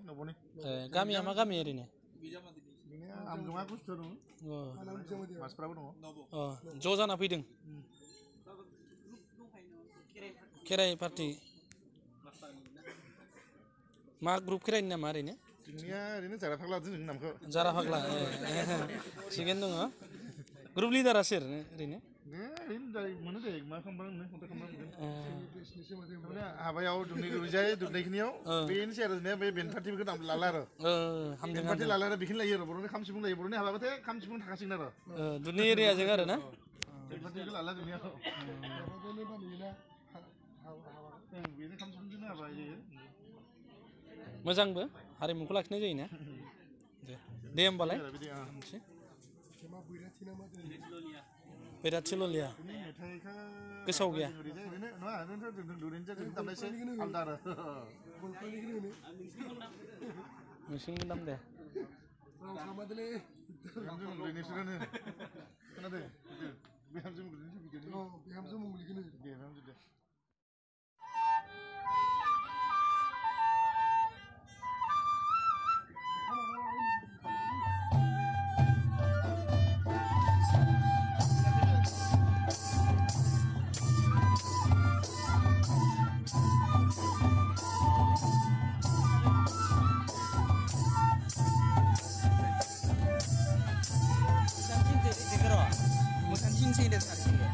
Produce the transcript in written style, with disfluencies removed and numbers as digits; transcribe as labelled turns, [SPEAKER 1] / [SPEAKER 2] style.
[SPEAKER 1] न'बोनि
[SPEAKER 2] गामिया मा गामि ओरैनो
[SPEAKER 1] बिदिनो आमगोमा गुस्थु दङ मासफ्राबो दङ
[SPEAKER 2] ज' जाना फैदों खेराइ पार्टि मा ग्रुप खेराइनि नामा ओरैनो
[SPEAKER 1] जोंनिया ओरैनो जारा फाग्ला दों नामखौ
[SPEAKER 2] जारा फाग्ला थिगैनो दङ ग्रुप लिडारा सोर ओरैनो
[SPEAKER 1] मोनो दे मा खालामबा कन्टेक्ट खालामबा हाबायाव दुधनैखिनियाव बेनोसै आरो बे बेन्ड पार्टिफोरखौ दाम लाला आरो बेन्ड पार्टि लाला आरो बेखिनि लायो आरो बर'नि खाम सिफुं लायो बर'नि हाबाबाथाय खाम सिफुं थाखासिगोन आरो
[SPEAKER 2] दुधनै एरियाजों आरो ना
[SPEAKER 1] बेन्ड पार्टिखौ लाला जोंनियाव बेनो खाम सिफुंजोंनो हाबा जायो
[SPEAKER 2] मोजांबो हारिमुखौ लाखिनाय जायोना दे होमबालाय बैराथि ललिया गोसोआव गैया नोंसिनि दाम दे
[SPEAKER 3] Musan cincin deh